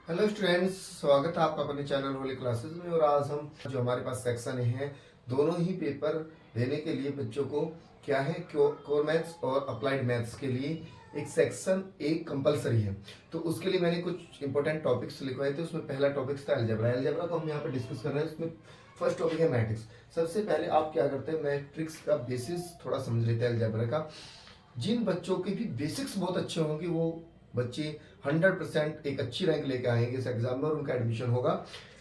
Hello students, स्वागत है आपका अपने चैनल होली क्लासेस में। और आज हम जो हमारे पास सेक्शन है, दोनों ही पेपर देने के लिए बच्चों को क्या है, कोर मैथ्स और अप्लाइड मैथ्स के लिए एक सेक्शन एक कंपलसरी है। तो उसके लिए मैंने कुछ इंपॉर्टेंट टॉपिक्स लिखवाए थे। उसमें पहला टॉपिक था अलजेब्रा। अलजेब्रा को हम यहाँ पे डिस्कस कर रहे हैं। उसमें फर्स्ट टॉपिक है मैट्रिक्स। सबसे पहले आप क्या करते हैं, मैट्रिक्स का बेसिस थोड़ा समझ लेते हैं अलजेब्रा का। जिन बच्चों के भी बेसिक्स बहुत अच्छे होंगे वो बच्चे 100% एक अच्छी रैंक लेके आएंगे इस एग्जाम में और उनका एडमिशन होगा।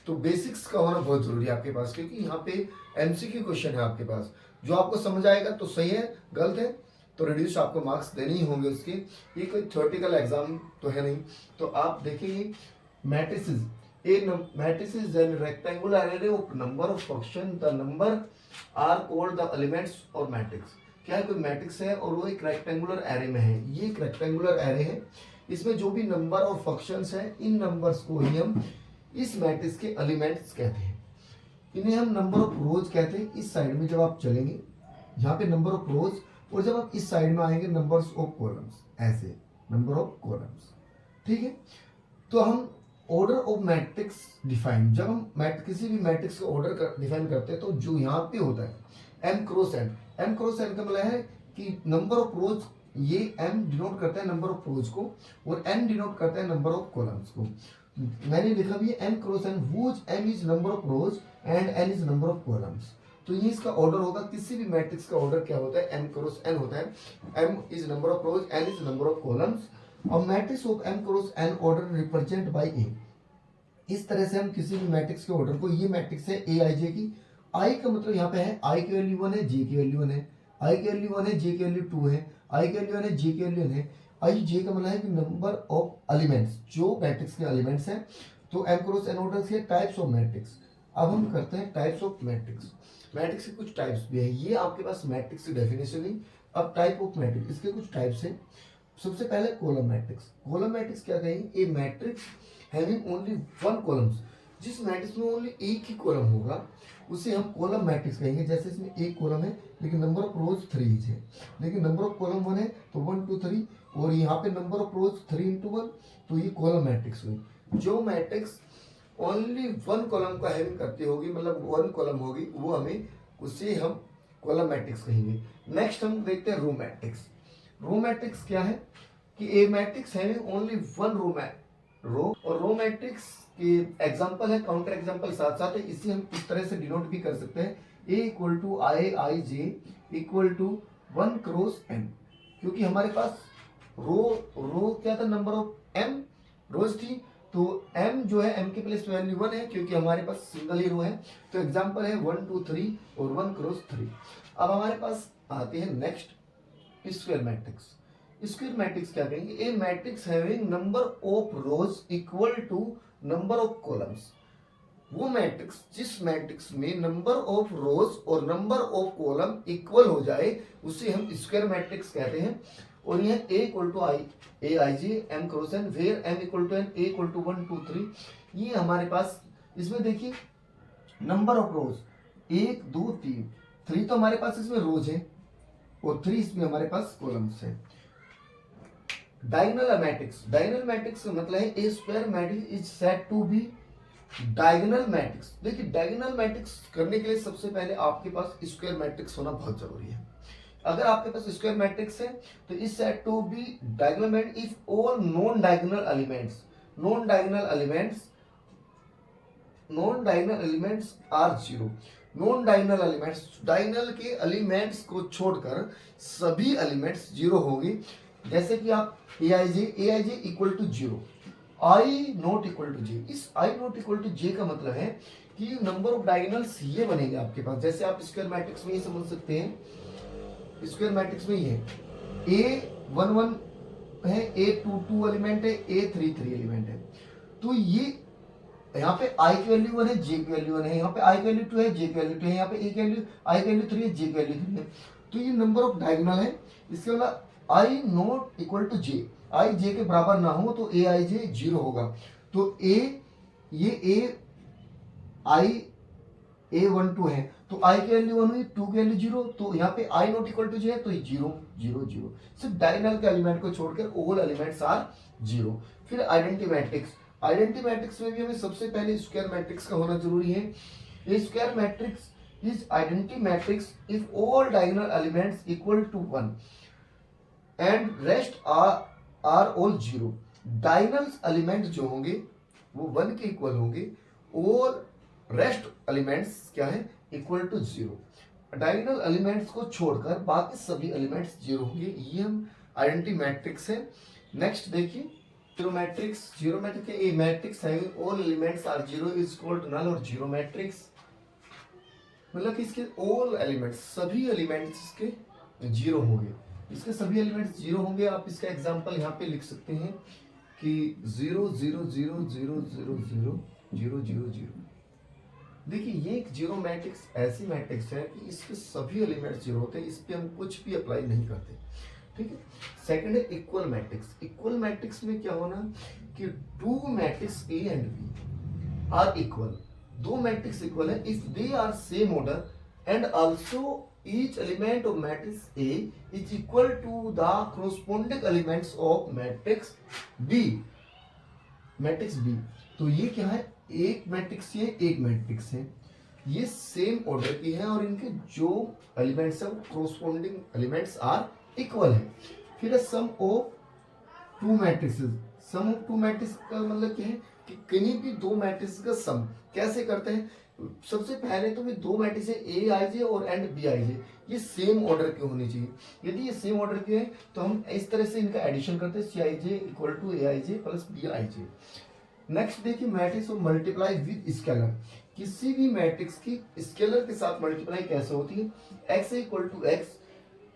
तो बेसिक्स का होना बहुत जरूरी है आपके पास, क्योंकि यहाँ पे एमसीक्यू क्वेश्चन है आपके पास। जो आपको समझ आएगा तो सही है, गलत है तो रिड्यूस आपको मार्क्स देने ही होंगे उसके। ये कोई थ्योरेटिकल एग्जाम तो है नहीं। तो आप देखिए matrices, matrices and rectangular array of number of function the number are called the elements or matrix। क्या है, कोई मैट्रिक्स है और वो एक रेक्टेंगुलर एरे में है। ये एक रेक्टेंगुलर एरे है, इसमें जो भी नंबर और फंक्शंस हैं, इन नंबर्स को ही हम इस मैट्रिक्स के एलिमेंट्स कहते हैं। इन्हें हम नंबर ऑफ रोज कहते हैं। इस साइड में जब आप चलेंगे, यहाँ पे नंबर ऑफ रोज, और जब आप इस साइड में आएंगे नंबर्स ऑफ कॉलम्स, ऐसे नंबर ऑफ कॉलम्स। ठीक है, तो हम ऑर्डर ऑफ मैट्रिक्स डिफाइन, जब हम किसी भी मैट्रिक्स का ऑर्डर डिफाइन करते हैं तो जो यहाँ पे होता है m cross n। m cross n का मतलब है कि नंबर ऑफ रोज, ये m डिनोट करता है नंबर ऑफ रोज को और n डिनोट करता है नंबर ऑफ कॉलम्स को। मैंने लिखा भी है m cross n, whose m is number of rose and n is number of columns. तो ये इसका ऑर्डर होगा। किसी भी मैट्रिक्स का ऑर्डर क्या होता है, m क्रॉस n होता है। m is number of rows, n is number of columns. और matrix of m cross n order represent by a। इस तरह से हम किसी भी मैट्रिक्स के ऑर्डर को, ये मैट्रिक्स है ए आई जे की। आई का मतलब यहाँ पे है आई की वैल्यू 1 है, जे की वैल्यू 1 है, आई की वैल्यू 1 है, जे की वैल्यू 2 है, आई की वैल्यू 1 है, जे की वैल्यू 1 है। आई जे का मतलब है कि नंबर ऑफ एलिमेंट्स, जो मैट्रिक्स के एलिमेंट्स हैं। तो एम क्रॉस एन ऑर्डर के टाइप्स ऑफ मैट्रिक्स। अब हम करते हैं टाइप्स ऑफ मैट्रिक्स। मैट्रिक्स के कुछ टाइप्स भी है, ये आपके पास मैट्रिक्स की डेफिनेशन नहीं। अब टाइप ऑफ मैट्रिक्स, इसके कुछ टाइप्स हैं। सबसे पहले कॉलम मैट्रिक्स। कॉलम मैट्रिक्स क्या कहेंगे, a matrix having only one columns. जिस मैट्रिक्स में ओनली एक ही कॉलम होगा उसे हम कॉलम मैट्रिक्स कहेंगे। जैसे इसमें एक कॉलम है लेकिन नंबर ऑफ रोज 3 है, लेकिन नंबर ऑफ कॉलम 1 है तो 1 2 3, और यहाँ पे नंबर ऑफ रोज 3 into 1, तो ये कॉलम मैट्रिक्स हुई। जो मैट्रिक्स ओनली वन कॉलम का हैविंग करती होगी, मतलब वन कॉलम होगी, वो हमें, उसे हम कॉलम मैट्रिक्स कहेंगे। नेक्स्ट हम देखते हैं रो मैट्रिक्स। रो मैट्रिक्स क्या है कि ए matrix having only one row, और रो मैट्रिक्स के एग्जांपल है, काउंटर एग्जांपल साथ साथ है। इसे हम इस तरह से डिनोट भी कर सकते हैं, A equal to I J equal to 1 cross n। क्योंकि हमारे पास रो क्या था, नंबर ऑफ m रोज थी, तो m जो है m के प्लेस वैल्यू 1 है, क्योंकि हमारे पास सिंगल ही रो है। तो एग्जांपल है 1 2 3 और 1 क्रॉस 3। अब हमारे पास आते हैं next square matrix. Square matrix क्या कहेंगे, a matrix having number of rows equal to number of columns. वो मैट्रिक्स जिस मैट्रिक्स में नंबर ऑफ रोज और नंबर ऑफ कॉलम इक्वल हो जाए उसे हम स्क्वायर मैट्रिक्स कहते हैं। और यह A equal to A I J M cross N, where M equal to N, A equal to 1 2 3। ये हमारे पास, इसमें देखिए नंबर ऑफ रोज 1 2 3, 3 तो हमारे पास इसमें रोज है और 3 इसमें हमारे पास कॉलम्स है। डायगोनल मैट्रिक्स, डायगोनल मैट्रिक्स का मतलब है a square matrix is said to be diagonal matrix. देखिए डायगोनल मैट्रिक्स करने के लिए सबसे पहले आपके पास स्क्वायर मैट्रिक्स होना बहुत जरूरी है। अगर आपके पास स्क्वायर मैट्रिक्स है तो is said to be diagonal matrix if all non diagonal elements are zero. Non diagonal elements, diagonal के एलिमेंट्स को छोड़कर सभी एलिमेंट्स जीरो होंगे। जैसे कि आप A I J equal to 0, I not equal to J. इस I not equal to J का मतलब है कि नंबर ऑफ डायगोनल्स ये बनेंगे आपके पास। जैसे आप स्क्वायर मैट्रिक्स में ये समझ सकते हैं, स्क्वायर मैट्रिक्स में ये है A11 है, A22 एलिमेंट है, A33 एलिमेंट है। तो ये यहाँ पे i की वैल्यू 1 है, j की वैल्यू 1 है, यहाँ पे i की वैल्यू 2 है, j की वैल्यू 2 है, यहाँ पे a की वैल्यू i की वैल्यू 3 है, j की वैल्यू 3 है। तो ये नंबर ऑफ डायगोनल है। इसके मतलब i not equal to j, i j के बराबर ना हो तो a i j 0 होगा। तो a, ये a12 है, तो i की वैल्यू 1 हुई, 2 की वैल्यू 0, तो यहाँ पे i not equal to j है, तो 0 0 0। सिर्फ डायगोनल के एलिमेंट को छोड़कर ऑल एलिमेंट्स आर 0। फिर आइडेंटिटी मैट्रिक्स, आइडेंटिटी मैट्रिक्स में भी हमें सबसे पहले स्क्वायर मैट्रिक्स का होना जरूरी है। ये square matrix is identity matrix if all diagonal elements equal to 1 and rest are all 0। Diagonal element जो होंगे वो 1 के इक्वल होंगे और रेस्ट एलिमेंट्स क्या है, इक्वल टू 0। डायगोनल एलिमेंट्स को छोड़कर बाकी सभी एलिमेंट्स 0 होंगे। ये हम आइडेंटिटी मैट्रिक्स है। नेक्स्ट देखिए जीरो मैट्रिक्स के ए मैट्रिक्स है all elements are 0 is equal to null और जीरो मैट्रिक्स मतलब कि इसके ऑल एलिमेंट्स सभी एलिमेंट्स इसके 0 होंगे। इसके सभी एलिमेंट्स 0 होंगे। आप इसका एग्जांपल यहाँ पे लिख सकते हैं कि 0 0 0 0 0 0 0 0 0। देखिए ये एक जीरो मैट्रिक्स ऐसी मैट्रिक्स है कि इसके सभी एलिमेंट्स 0 होते हैं, इस पे हम कुछ भी अप्लाई नहीं करते। ठीक है। सेकंड है इक्वल मैट्रिक्स। इक्वल मैट्रिक्स में क्या होना कि two matrix A and B are equal. दो मैट्रिक्स इक्वल है if they are same order and also each element of matrix A is equal to the corresponding elements of matrix B। Matrix B तो ये क्या है, एक matrix ये एक matrix है, ये सेम ऑर्डर की है और इनके जो एलिमेंट्स है वो corresponding एलिमेंट्स आर इक्वल है। फिर sum of two matrices. Sum of two matrix का मतलब क्या है कि किन्हीं भी दो मैट्रिक्स का सम कैसे करते हैं। सबसे पहले तो ये दो मैट्रिक्स है ए आई जे और एंड बी आई जे, ये सेम ऑर्डर के होने चाहिए। यदि ये सेम ऑर्डर के हैं तो हम इस तरह से इनका एडिशन करते हैं C I J equal to A I J plus B I J. Next देखिए matrix of multiply with scalar. किसी भी मैट्रिक्स की स्केलर के साथ मल्टीप्लाई कैसे होती है, X equal to X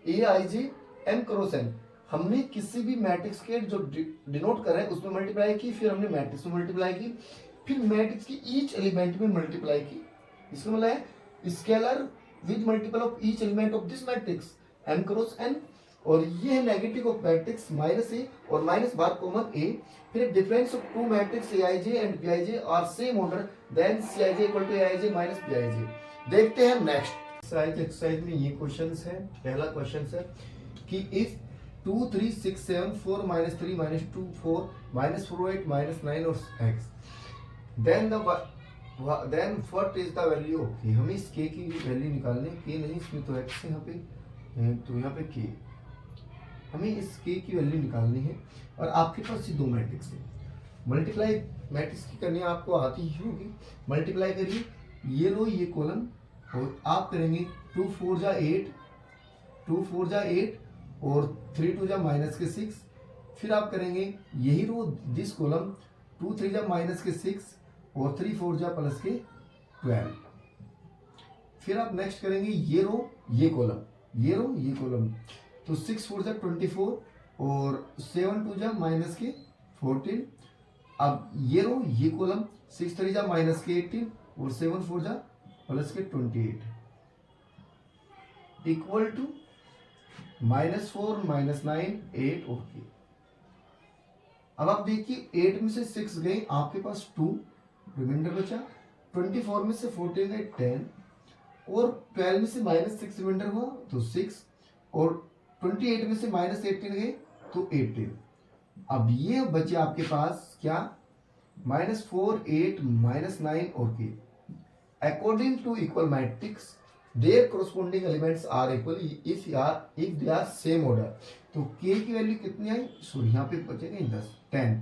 A I J M cross N. हमने किसी भी मैट्रिक्स के जो डिनोट कर रहे हैं उसमें मल्टीप्लाई की, फिर हमने मैट्रिक्स में मल्टीप्लाई की, फिर मैट्रिक्स की ईच एलिमेंट में मल्टीप्लाई की। इसका मतलब है scalar with multiple of each element of this matrix m cross n। और ये है negative of matrix minus A और माइनस बार कॉमन ए। फिर difference of two matrix A I J and B I J are same order then C I J equal to A I J minus B I J. देखते हैं next exercise में ये questions है। पहला question है कि if 2 3 6 7 4 -3 -2 4 -4 8 -9 और x then what is the value of k। हमें इस k की वैल्यू निकालनी है। k नहीं इसमें तो x है यहाँ पे, तो यहाँ पे k। हमें इस k की वैल्यू निकालनी है और आपके पास ये दो मैट्रिक्स है। मल्टीप्लाई मैट्रिक्स की करनी आपको आती ही होगी। मल्टीप्लाई करिए ये रो ये कॉलम और आप करेंगे 2 4 जा 8 2 4 जा 8 और 3 2 जा माइनस के 6। फिर आप करेंगे यही रो दिस कॉलम 2 3 जा माइनस के 6 और 3 4 जा प्लस के 12। फिर आप नेक्स्ट करेंगे ये रो ये कॉलम ये रो ये कॉलम, तो 6 4 जा 24 और 7 2 जा माइनस के 14। अब ये रो ये कॉलम 6 3 जा माइनस के 18 और 7 4 जा प्लस के 28 इक्वल टू -4 -9 8 ओके। अब आप देखिए 8 में से 6 गए आपके पास 2 रिमाइंडर बचा, 24 में से 14 गए 10 और 12 में से -6 रिमाइंडर हुआ तो 6 और 28 में से -18 गए तो 18। अब ये बचे आपके पास क्या -4 8 -9 और के। According to equal matrix their corresponding elements are equal if they are same order। तो k की वैल्यू कितनी आई, सॉरी यहाँ पे बचेगा 10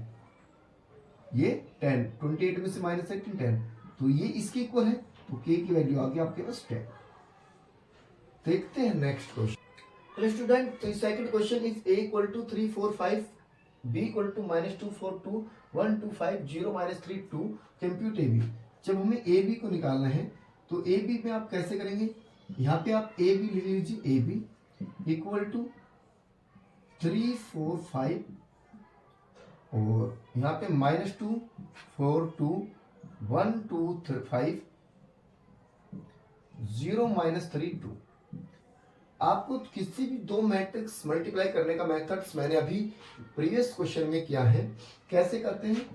ये 10 28 में से -18 10, तो ये इसके इक्वल है तो k की वैल्यू आ गई आपके पास 10। देखते हैं नेक्स्ट क्वेश्चन। स्टूडेंट तो second question if a equal to 3 4 5 b equal to -2 4 2 1 2 5 0 -3 2 compute ab। जब हमें ab को निकालना है तो ab में आप कैसे करेंगे, यहाँ पे आप ए बी ले लीजिए, ए बी इक्वल टू 3 4 5 और यहाँ पे -2 4 2 1 2 5 0 -3 2। आपको किसी भी दो मैट्रिक्स मल्टीप्लाई करने का मेथड्स मैंने अभी प्रीवियस क्वेश्चन में किया है। कैसे करते हैं,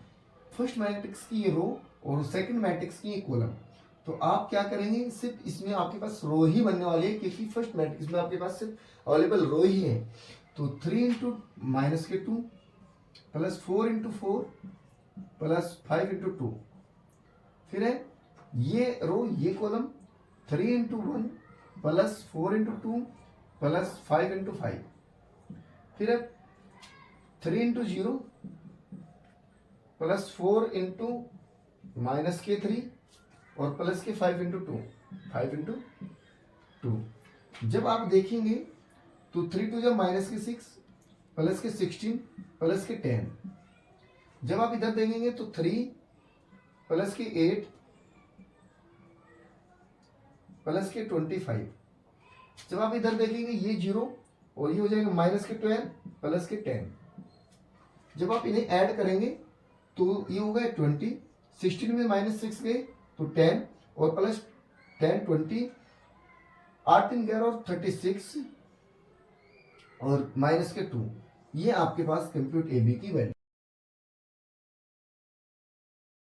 फर्स्ट मैट्रिक्स की ये रो और सेकंड मैट्रिक्स की ये कॉलम। तो आप क्या करेंगे, सिर्फ इसमें आपके पास रो ही बनने वाली है क्योंकि फर्स्ट मैट्रिक्स में आपके पास सिर्फ अवेलेबल रो ही है। तो 3 into -2 plus 4 into 4 plus 5 into 2, फिर है ये रो ये column 3 into 1 plus 4 into 2 plus 5 into 5, फिर है 3 इंटू 0 प्लस 4 इंटू माइनस के 3 और प्लस के 5 इंटू 2, 5 इंटू 2। जब आप देखेंगे तो 3 टू जब माइनस के 6 प्लस के 16 प्लस के 10, जब आप इधर देखेंगे तो 3 प्लस के 8 प्लस के 25, जब आप इधर देखेंगे ये 0 और ये हो जाएगा माइनस के 12 प्लस के 10। जब आप इन्हें ऐड करेंगे तो ये हो गए 20, 16 में माइनस 6 गए तो 10 और प्लस 10 20, 8 3 11 और 36 और माइनस के 2। ये आपके पास कंप्यूट AB की वैल्यू।